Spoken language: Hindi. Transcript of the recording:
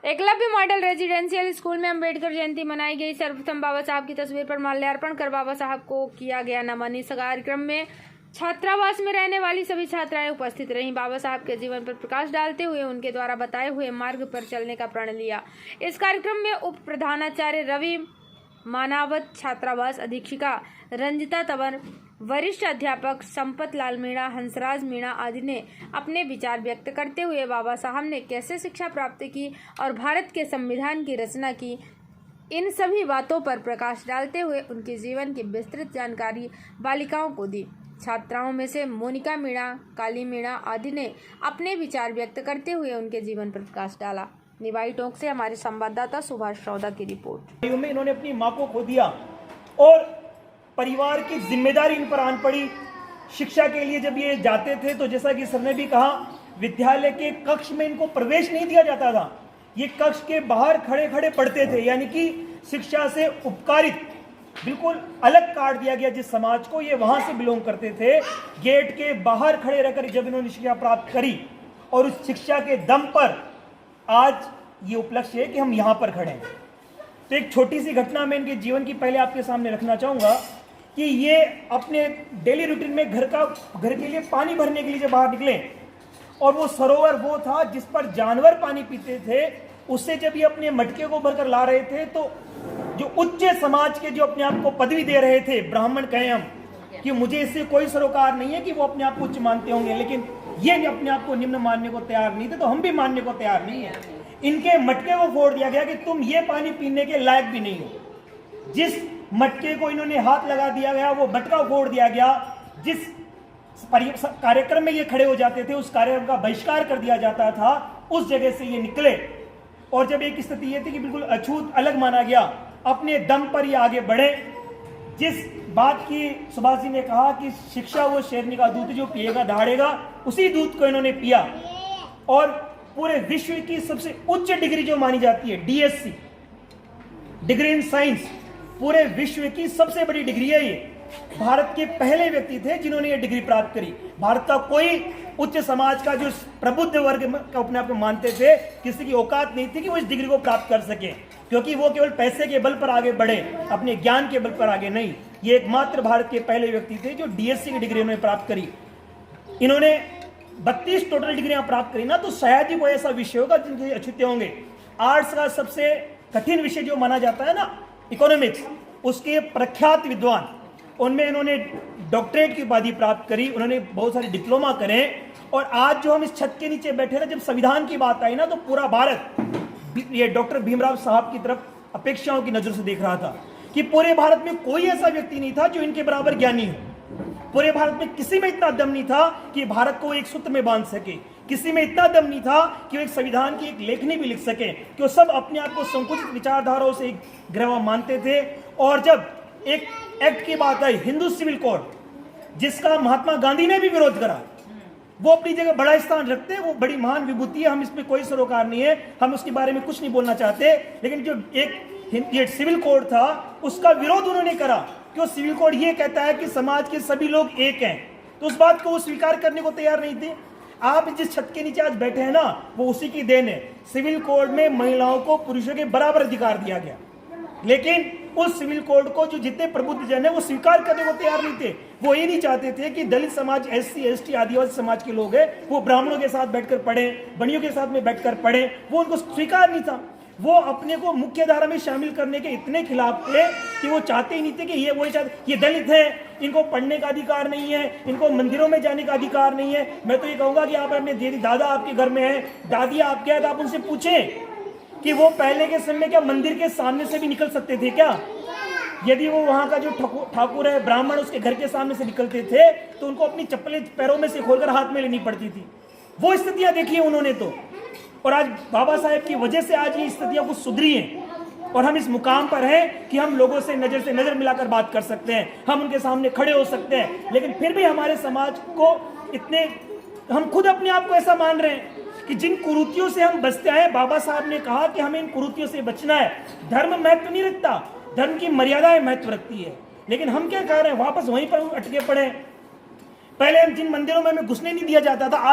एकलव्य मॉडल रेजिडेंशियल स्कूल में अंबेडकर जयंती मनाई गई। सर्वप्रथम बाबा साहब की तस्वीर पर माल्यार्पण कर बाबा साहब को किया गया नमन। इस कार्यक्रम में छात्रावास में रहने वाली सभी छात्राएं उपस्थित रहीं। बाबा साहब के जीवन पर प्रकाश डालते हुए उनके द्वारा बताए हुए मार्ग पर चलने का प्रण लिया। इस कार्यक्रम में उप प्रधानाचार्य रवि मानावत, छात्रावास अधीक्षिका रंजिता तंवर, वरिष्ठ अध्यापक संपत लाल मीणा, हंसराज मीणा आदि ने अपने विचार व्यक्त करते हुए बाबा साहब ने कैसे शिक्षा प्राप्त की और भारत के संविधान की रचना की, इन सभी बातों पर प्रकाश डालते हुए उनके जीवन की विस्तृत जानकारी बालिकाओं को दी। छात्राओं में से मोनिका मीणा, काली मीणा आदि ने अपने विचार व्यक्त करते हुए उनके जीवन पर प्रकाश डाला। निवाई टोंक से हमारे संवाददाता सुभाष चौधा की रिपोर्ट। इन्होंने अपनी मां को खो दिया और परिवार की जिम्मेदारी इन पर आन पड़ी। शिक्षा के लिए जब ये जाते थे तो जैसा कि सर ने भी कहा, विद्यालय के कक्ष में इनको प्रवेश नहीं दिया जाता था। ये कक्ष के बाहर खड़े खड़े पढ़ते थे, यानी कि शिक्षा से उपकारित बिल्कुल अलग काट दिया गया जिस समाज को, ये वहां से बिलोंग करते थे। गेट के बाहर खड़े रहकर जब इन्होंने शिक्षा प्राप्त करी और उस शिक्षा के दम पर आज ये उपलक्ष्य है कि हम यहां पर खड़े हैं। तो एक छोटी सी घटना मैं इनके जीवन की पहले आपके सामने रखना चाहूंगा कि ये अपने डेली रूटीन में घर के लिए पानी भरने के लिए जब बाहर निकले और वो सरोवर वो था जिस पर जानवर पानी पीते थे, उससे जब ये अपने मटके को भरकर ला रहे थे तो जो उच्च समाज के जो अपने आप को पदवी दे रहे थे, ब्राह्मण कहें हम, कि मुझे इससे कोई सरोकार नहीं है कि वो अपने आप को उच्च मानते होंगे, लेकिन ये अपने आप को निम्न मानने को तैयार नहीं थे, तो हम भी मानने को तैयार नहीं है। इनके मटके को फोड़ दिया गया कि तुम ये पानी पीने के लायक भी नहीं हो। जिस मटके को इन्होंने हाथ लगा दिया गया वो मटका फोड़ दिया गया। जिस कार्यक्रम में ये खड़े हो जाते थे उस कार्यक्रम का बहिष्कार कर दिया जाता था। उस जगह से ये निकले और जब एक स्थिति ये थी कि बिल्कुल अछूत अलग माना गया, अपने दम पर ये आगे बढ़े। जिस बात की सुभाष जी ने कहा कि शिक्षा वो शेरनी का दूध जो पिएगा दहाड़ेगा, उसी दूध को इन्होंने पिया और पूरे विश्व की सबसे उच्च डिग्री जो मानी जाती है DSc, डिग्री इन साइंस, पूरे विश्व की सबसे बड़ी डिग्री है ये। भारत के पहले व्यक्ति थे जिन्होंने ये डिग्री प्राप्त करी। भारत का कोई उच्च समाज का जो प्रबुद्ध वर्ग का अपने आप को मानते थे, किसी की औकात नहीं थी कि वो इस डिग्री को प्राप्त कर सके, क्योंकि वो केवल पैसे के बल पर आगे बढ़े, अपने ज्ञान के बल पर आगे नहीं। ये एकमात्र भारत के पहले व्यक्ति थे जो DSc की डिग्री उन्होंने प्राप्त करी। इन्होंने 32 टोटल डिग्रियां प्राप्त करी ना, तो शायद ही कोई ऐसा विषय होगा जिनके अछूते होंगे। आर्ट्स का सबसे कठिन विषय जो माना जाता है ना, इकोनॉमिक्स, उसके प्रख्यात विद्वान, उनमें इन्होंने डॉक्टरेट की उपाधि प्राप्त करी। उन्होंने बहुत सारे डिप्लोमा करे और आज जो हम इस छत के नीचे बैठे ना, जब संविधान की बात आई ना तो पूरा भारत ये डॉक्टर भीमराव साहब की तरफ अपेक्षाओं की नजर से देख रहा था कि पूरे भारत में कोई ऐसा व्यक्ति नहीं था जो इनके बराबर ज्ञानी हो। पूरे भारत में किसी में इतना दम नहीं था कि भारत को एक सूत्र में बांध सके, किसी में इतना दम नहीं था कि वो एक संविधान की एक लेखनी भी लिख सके, कि वो सब अपने आप को संकुचित विचारधाराओं से ग्रह मानते थे। और जब एक एक्ट की बात आई, हिंदू सिविल कोड, जिसका महात्मा गांधी ने भी विरोध करा, वो अपनी जगह बड़ा स्थान रखते हैं, वो बड़ी महान विभूति है, हम इसमें कोई सरोकार नहीं है, हम उसके बारे में कुछ नहीं बोलना चाहते। लेकिन जो एक सिविल कोड था उसका विरोध उन्होंने करा, क्यों? सिविल कोड ये कहता है कि समाज के सभी लोग एक हैं, तो उस बात को वो स्वीकार करने को तैयार नहीं थे। आप जिस छत के नीचे आज बैठे हैं ना, वो उसी की देन है। सिविल कोड में महिलाओं को पुरुषों के बराबर अधिकार दिया गया, लेकिन उस सिविल कोड को जो जितने प्रबुद्ध जन है वो स्वीकार करने को तैयार नहीं थे। वो ये नहीं चाहते थे कि दलित समाज, SC ST आदिवासी समाज के लोग हैं वो ब्राह्मणों के साथ बैठकर पढ़े, बनियों के साथ में बैठकर पढ़े, वो उनको स्वीकार नहीं था। वो अपने को मुख्य धारा में शामिल करने के इतने खिलाफ थे कि वो चाहते ही नहीं थे कि ये दलित है, इनको पढ़ने का अधिकार नहीं है, इनको मंदिरों में जाने का अधिकार नहीं है। मैं तो ये कहूंगा कि आप अपने दादा आपके घर में है, दादी आपके हैं, तो आप उनसे पूछें कि वो पहले के समय क्या मंदिर के सामने से भी निकल सकते थे क्या? यदि वो वहां का जो ठाकुर है, ब्राह्मण, उसके घर के सामने से निकलते थे तो उनको अपनी चप्पलें पैरों में से खोलकर हाथ में लेनी पड़ती थी। वो स्थितियां देखी है उन्होंने तो, और आज बाबा साहेब की वजह से आज ये स्थितियां कुछ सुधरी हैं और हम इस मुकाम पर हैं कि हम लोगों से नजर मिलाकर बात कर सकते हैं, हम उनके सामने खड़े हो सकते हैं। लेकिन फिर भी हमारे समाज को हम खुद अपने आप को ऐसा मान रहे हैं कि जिन कुरीतियों से हम बचते आए, बाबा साहब ने कहा कि हमें इन कुरीतियों से बचना है। धर्म महत्व नहीं रखता, धर्म की मर्यादाएं महत्व रखती है, लेकिन हम क्या कर रहे हैं, वापस वहीं पर अटके पड़े। पहले जिन मंदिरों में हमें घुसने नहीं दिया जाता था, आज